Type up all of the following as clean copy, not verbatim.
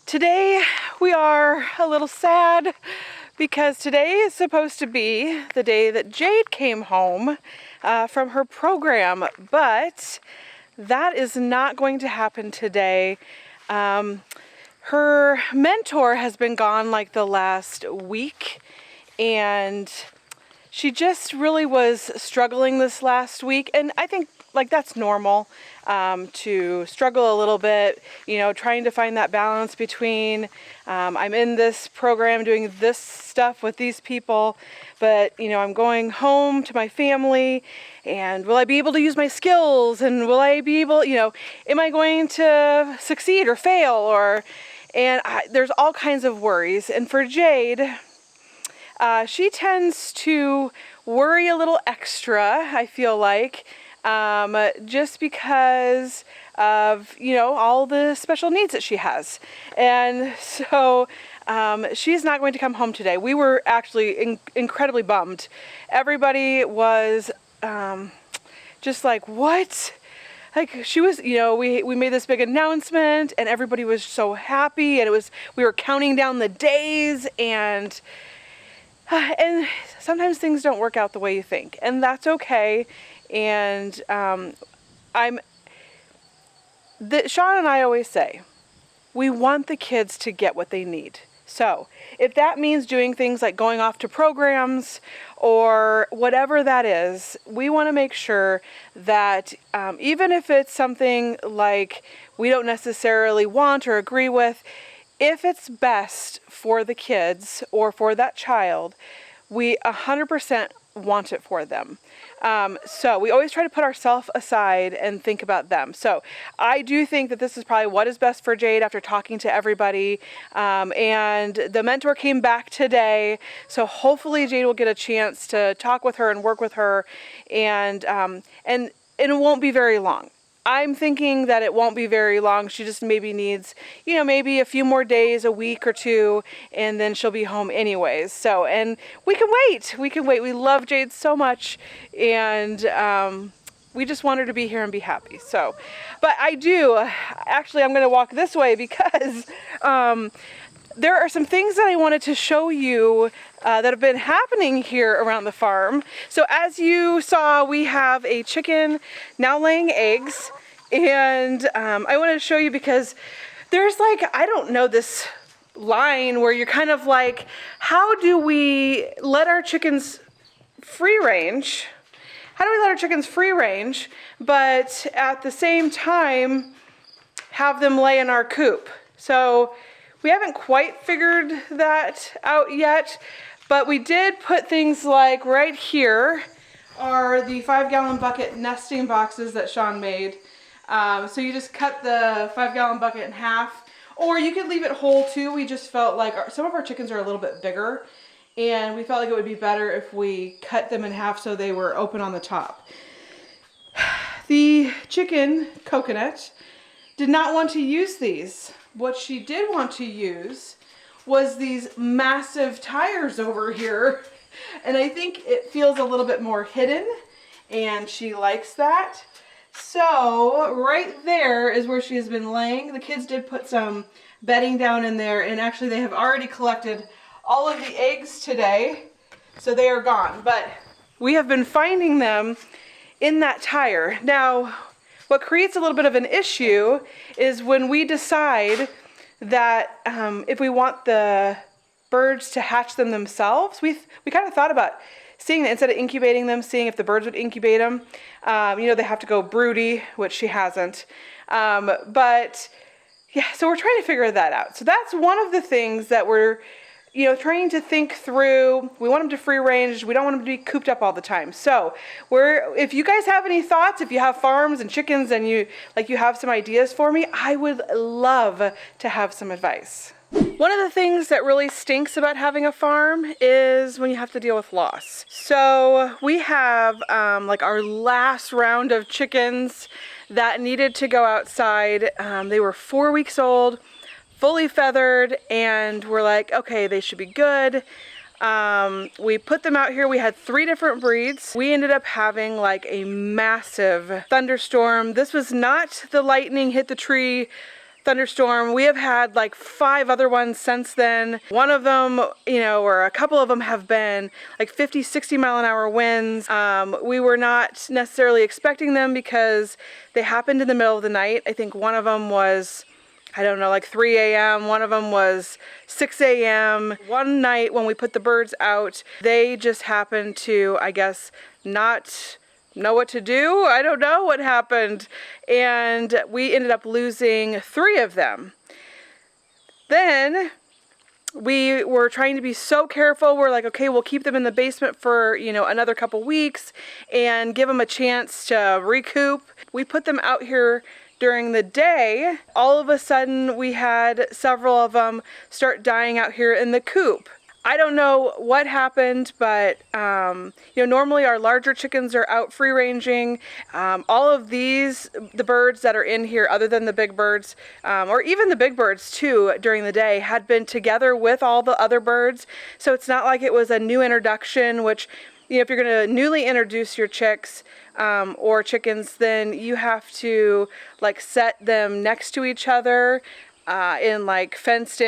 Today we are a little sad because today is supposed to be the day that Jade came home from her program, but that is not going to happen today. Her mentor has been gone like the last week, and she just really was struggling this last week, and I think like that's normal to struggle a little bit, trying to find that balance between I'm in this program doing this stuff with these people, but I'm going home to my family, and will I be able to use my skills, and will I be able, am I going to succeed or fail, there's all kinds of worries. And for Jade, she tends to worry a little extra, I feel like, just because of, all the special needs that she has. And so she's not going to come home today. We were actually incredibly bummed. Everybody was just like, what? Like she was, we made this big announcement and everybody was so happy, and we were counting down the days, and sometimes things don't work out the way you think, and that's okay. And Sean and I always say, we want the kids to get what they need. So if that means doing things like going off to programs or whatever that is, we want to make sure that even if it's something like we don't necessarily want or agree with, if it's best for the kids or for that child, we 100% want it for them. So we always try to put ourselves aside and think about them. So I do think that this is probably what is best for Jade after talking to everybody. And the mentor came back today, so hopefully Jade will get a chance to talk with her and work with her, and it won't be very long. I'm thinking that it won't be very long. She just maybe needs, maybe a few more days, a week or two, and then she'll be home anyways. So, and we can wait. We love Jade so much, and we just want her to be here and be happy. So, but I'm going to walk this way because there are some things that I wanted to show you that have been happening here around the farm. So as you saw, we have a chicken now laying eggs, and I wanted to show you because there's this line where you're kind of like, how do we let our chickens free range? How do we let our chickens free range, but at the same time have them lay in our coop? So we haven't quite figured that out yet, but we did put things like right here are the 5-gallon bucket nesting boxes that Sean made. So you just cut the 5-gallon bucket in half, or you could leave it whole too. We just felt like some of our chickens are a little bit bigger, and we felt like it would be better if we cut them in half so they were open on the top. The chicken, Coconut, did not want to use these. What she did want to use was these massive tires over here, and I think it feels a little bit more hidden, and she likes that. So right there is where she has been laying. The kids did put some bedding down in there, and actually they have already collected all of the eggs today, so they are gone, but we have been finding them in that tire. Now, what creates a little bit of an issue is when we decide that if we want the birds to hatch them themselves, we kind of thought about seeing that instead of incubating them, seeing if the birds would incubate them. They have to go broody, which she hasn't. But yeah, so we're trying to figure that out. So that's one of the things that we're trying to think through. We want them to free range. We don't want them to be cooped up all the time. So if you guys have any thoughts, if you have farms and chickens and you have some ideas for me, I would love to have some advice. One of the things that really stinks about having a farm is when you have to deal with loss. So we have our last round of chickens that needed to go outside. They were 4 weeks old, fully feathered, and we're like, okay, they should be good. We put them out here. We had 3 different breeds. We ended up having like a massive thunderstorm. This was not the lightning hit the tree thunderstorm. We have had like 5 other ones since then. One of them, you know, or a couple of them have been like 50, 60 mile an hour winds. We were not necessarily expecting them because they happened in the middle of the night. I think one of them was, I don't know, like 3 a.m. One of them was 6 a.m. One night when we put the birds out, they just happened to, I guess, not know what to do. I don't know what happened. And we ended up losing 3 of them. Then we were trying to be so careful. We're like, okay, we'll keep them in the basement for, you know, another couple weeks and give them a chance to recoup. We put them out here during the day. All of a sudden, we had several of them start dying out here in the coop. I don't know what happened, but you know, normally our larger chickens are out free ranging. All of these, the birds that are in here, other than the big birds, or even the big birds too, during the day, had been together with all the other birds. So it's not like it was a new introduction, which, you know, if you're going to newly introduce your chicks or chickens, then you have to like set them next to each other in like a fenced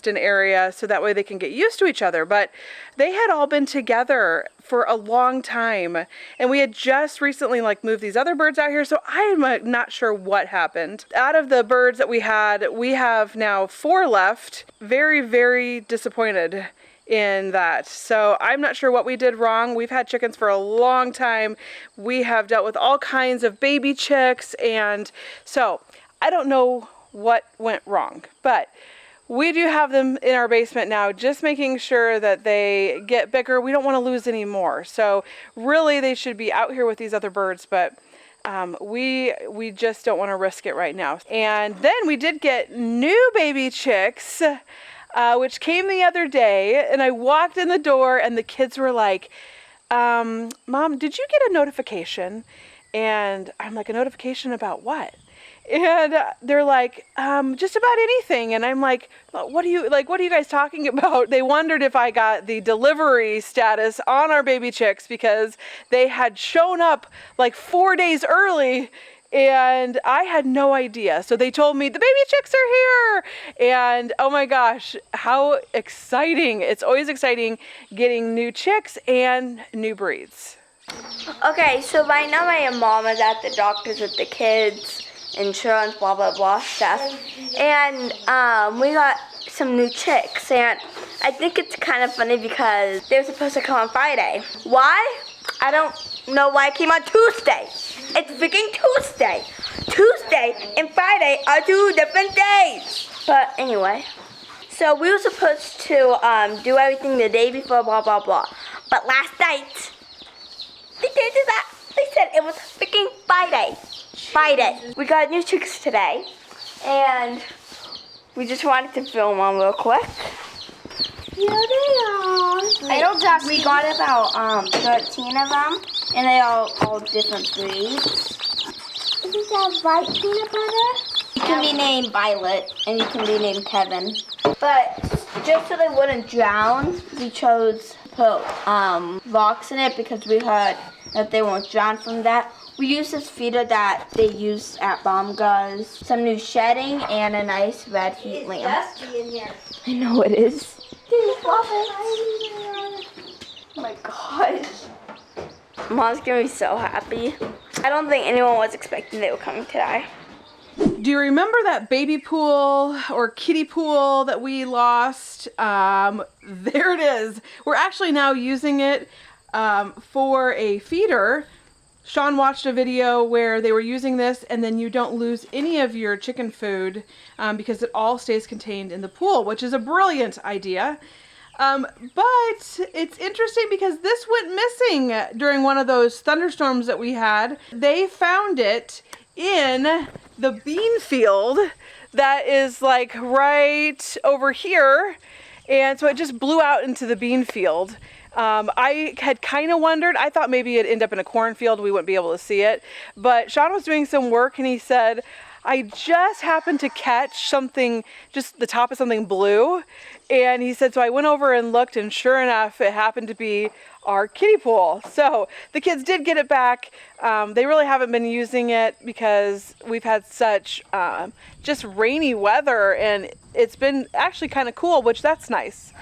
in area, so that way they can get used to each other. But they had all been together for a long time, and we had just recently like moved these other birds out here, so I'm not sure what happened. Out of the birds that we have now 4 left. Very, very disappointed in that. So I'm not sure what we did wrong. We've had chickens for a long time. We have dealt with all kinds of baby chicks, and so I don't know what went wrong, but we do have them in our basement now, just making sure that they get bigger. We don't want to lose any more. So really they should be out here with these other birds, but we just don't want to risk it right now. And then we did get new baby chicks, which came the other day, and I walked in the door and the kids were like, Mom, did you get a notification? And I'm like, a notification about what? And they're like, just about anything. And I'm like, what are you guys talking about? They wondered if I got the delivery status on our baby chicks because they had shown up like 4 days early, and I had no idea. So they told me the baby chicks are here. And oh my gosh, how exciting. It's always exciting getting new chicks and new breeds. Okay, so right now my mom is at the doctor's with the kids, insurance, blah, blah, blah stuff. And we got some new chicks, and I think it's kind of funny because they were supposed to come on Friday. Why? I don't know why it came on Tuesday. It's freaking Tuesday. Tuesday and Friday are 2 different days. But anyway, so we were supposed to do everything the day before, blah, blah, blah. But last night, they didn't do that. They said it was freaking Friday. Friday. We got new chicks today, and we just wanted to film them real quick. Here they are. We got about 13 of them, and they are all different breeds. Isn't that right, peanut butter? You can be named Violet, and you can be named Kevin. But just so they wouldn't drown, we chose to put rocks in it because we heard that they won't drown from that. We used this feeder that they use at Baumgart's, some new shedding, and a nice red heat lamp. It's dusty in here. I know it is. Oh my gosh. Mom's gonna be so happy. I don't think anyone was expecting they were coming today. Do you remember that baby pool or kiddie pool that we lost? There it is. We're actually now using it for a feeder. Sean watched a video where they were using this, and then you don't lose any of your chicken food because it all stays contained in the pool, which is a brilliant idea. But it's interesting because this went missing during one of those thunderstorms that we had. They found it in the bean field that is like right over here, and so it just blew out into the bean field. I had kind of wondered, I thought maybe it'd end up in a cornfield, we wouldn't be able to see it, but Sean was doing some work and he said, I just happened to catch something, just the top of something blue. And he said, so I went over and looked, and sure enough, it happened to be our kiddie pool. So the kids did get it back. They really haven't been using it because we've had such just rainy weather, and it's been actually kind of cool, which that's nice.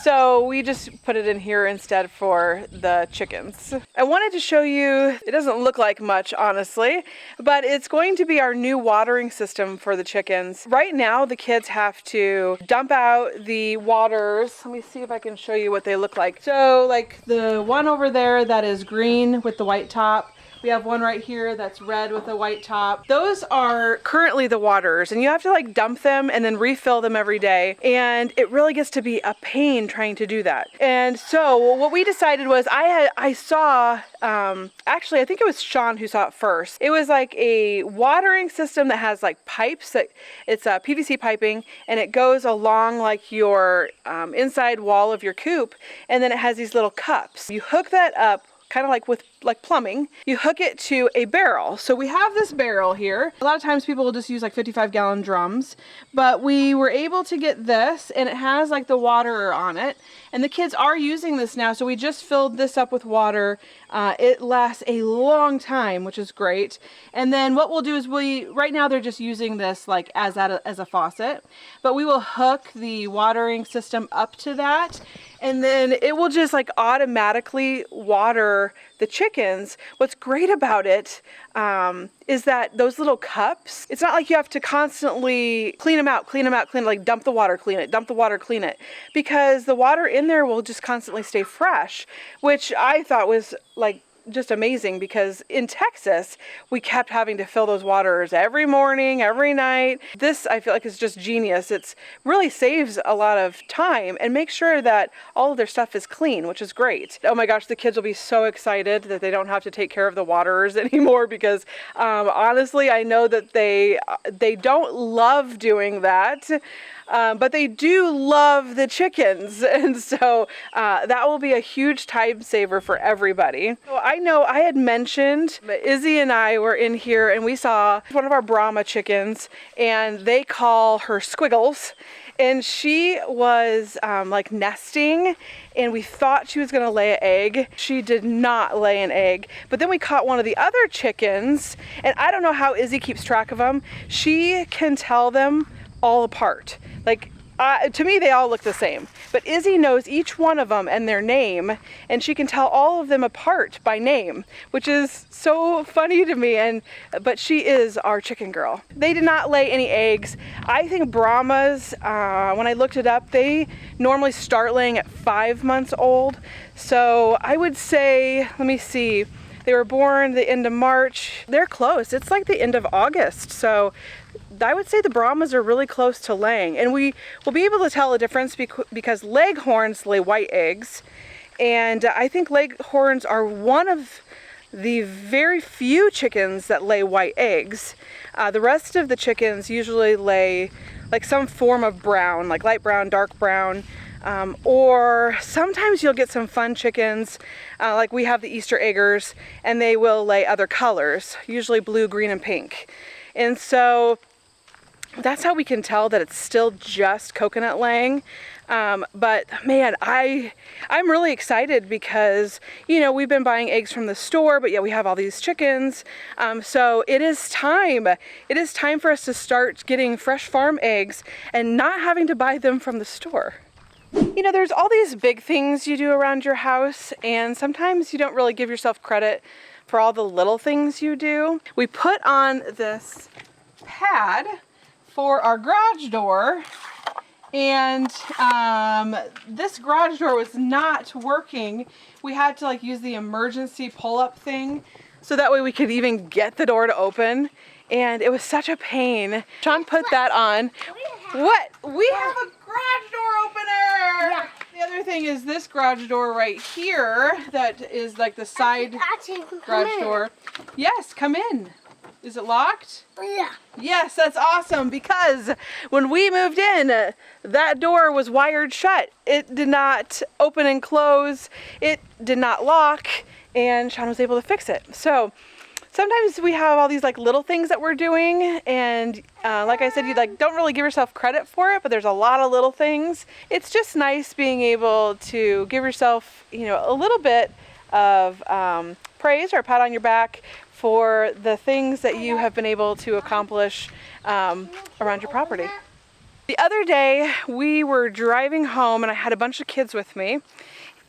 So we just put it in here instead for the chickens. I wanted to show you, it doesn't look like much honestly, but it's going to be our new watering system for the chickens. Right now the kids have to dump out the waters. Let me see if I can show you what they look like. So like the one over there that is green with the white top, we have one right here that's red with a white top. Those are currently the waters, and you have to like dump them and then refill them every day. And it really gets to be a pain trying to do that. And so what we decided was I saw, actually I think it was Sean who saw it first. It was like a watering system that has like pipes, that it's a PVC piping, and it goes along like your inside wall of your coop. And then it has these little cups. You hook that up kind of like with plumbing, you hook it to a barrel. So we have this barrel here. A lot of times people will just use like 55-gallon drums, but we were able to get this, and it has like the water on it. And the kids are using this now, so we just filled this up with water. It lasts a long time, which is great. And then what we'll do is right now they're just using this like as a faucet, but we will hook the watering system up to that, and then it will just like automatically water the chickens. What's great about it is that those little cups, it's not like you have to constantly clean them out, like dump the water, clean it, dump the water, clean it, because the water in there will just constantly stay fresh, which I thought was like just amazing, because in Texas we kept having to fill those waters every morning, every night. This I feel like is just genius. It's really saves a lot of time and makes sure that all of their stuff is clean, which is great. Oh my gosh, the kids will be so excited that they don't have to take care of the waterers anymore, because honestly I know that they don't love doing that. But they do love the chickens, and so that will be a huge time saver for everybody. So I know I had mentioned, Izzy and I were in here and we saw one of our Brahma chickens, and they call her Squiggles, and she was like nesting, and we thought she was gonna lay an egg. She did not lay an egg, but then we caught one of the other chickens, and I don't know how Izzy keeps track of them. She can tell them all apart. Like to me they all look the same, but Izzy knows each one of them and their name, and she can tell all of them apart by name, which is so funny to me. But she is our chicken girl. They did not lay any eggs. I think Brahmas, when I looked it up, they normally start laying at 5 months old. So I would say, let me see, they were born the end of March. They're close. It's like the end of August. So I would say the Brahmas are really close to laying, and we will be able to tell a difference because Leghorns lay white eggs, and I think Leghorns are one of the very few chickens that lay white eggs. The rest of the chickens usually lay like some form of brown, like light brown, dark brown, or sometimes you'll get some fun chickens, like we have the Easter eggers, and they will lay other colors, usually blue, green, and pink. And so that's how we can tell that it's still just coconut laying. But man, I'm really excited because, you know, we've been buying eggs from the store, but yet we have all these chickens. So it is time. It is time for us to start getting fresh farm eggs and not having to buy them from the store. You know, there's all these big things you do around your house, and sometimes you don't really give yourself credit for all the little things you do. We put on this pad for our garage door, and this garage door was not working. We had to like use the emergency pull-up thing so that way we could even get the door to open, and it was such a pain. Sean put that on. What? We have a garage door opener! Yeah. The other thing is this garage door right here that is like the side garage door. Yes, come in. Is it locked? Yeah. Yes, that's awesome, because when we moved in, that door was wired shut. It did not open and close. It did not lock, and Sean was able to fix it. So sometimes we have all these like little things that we're doing, and like I said, you like don't really give yourself credit for it, but there's a lot of little things. It's just nice being able to give yourself, you know, a little bit of praise or a pat on your back for the things that you have been able to accomplish around your property. The other day we were driving home and I had a bunch of kids with me,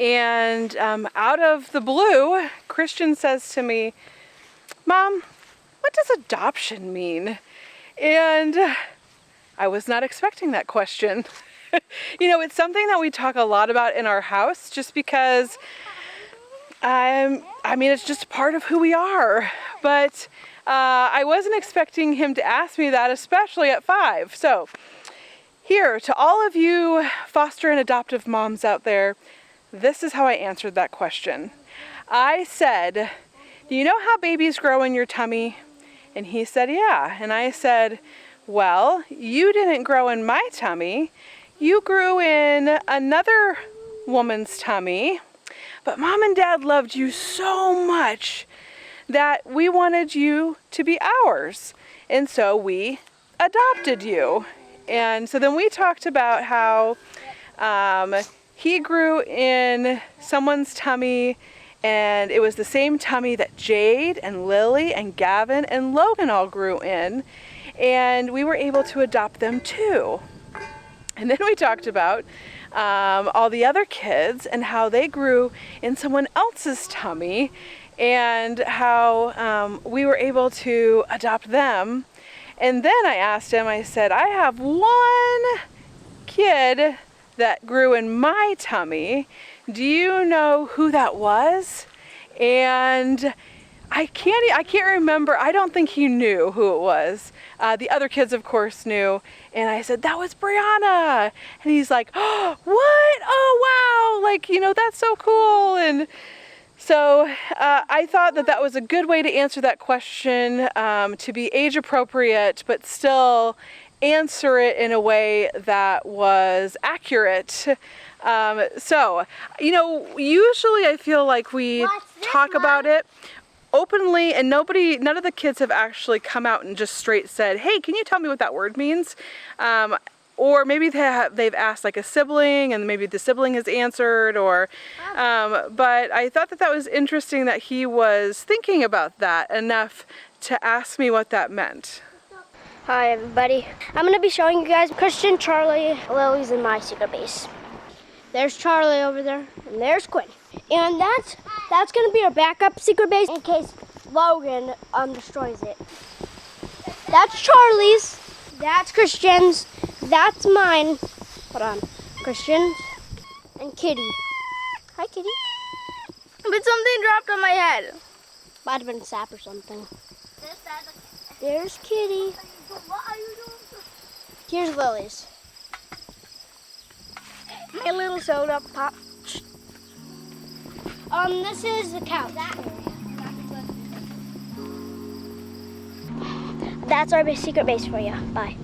and out of the blue, Christian says to me, "Mom, what does adoption mean?" And I was not expecting that question. You know, it's something that we talk a lot about in our house just because I mean, it's just part of who we are. But I wasn't expecting him to ask me that, especially at 5. So here, to all of you foster and adoptive moms out there, this is how I answered that question. I said, "Do you know how babies grow in your tummy?" And he said, "Yeah." And I said, "Well, you didn't grow in my tummy. You grew in another woman's tummy. But Mom and Dad loved you so much that we wanted you to be ours. And so we adopted you." And so then we talked about how he grew in someone's tummy, and it was the same tummy that Jade and Lily and Gavin and Logan all grew in. And we were able to adopt them too. And then we talked about all the other kids and how they grew in someone else's tummy, and how we were able to adopt them. And then I asked him, I said, "I have one kid that grew in my tummy. Do you know who that was?" And I can't remember. I don't think he knew who it was. The other kids, of course, knew. And I said, "That was Brianna." And he's like, "Oh, what? Oh, wow. Like, you know, that's so cool." And so I thought that that was a good way to answer that question, to be age appropriate, but still answer it in a way that was accurate. So, you know, usually I feel like we talk about it openly, and none of the kids have actually come out and just straight said, "Hey, can you tell me what that word means?" Or maybe they've asked like a sibling, and maybe the sibling has answered, or but I thought that was interesting that he was thinking about that enough to ask me what that meant. Hi everybody. I'm going to be showing you guys Christian, Charlie, Lily's in my secret base. There's Charlie over there, and there's Quinn. And that's going to be our backup secret base in case Logan destroys it. That's Charlie's, that's Christian's, that's mine. Hold on. Christian's and Kitty. Hi Kitty. But something dropped on my head. Might have been sap or something. There's Kitty. Here's Lily's. My little soda pop. This is the couch. That's our secret base for you. Bye.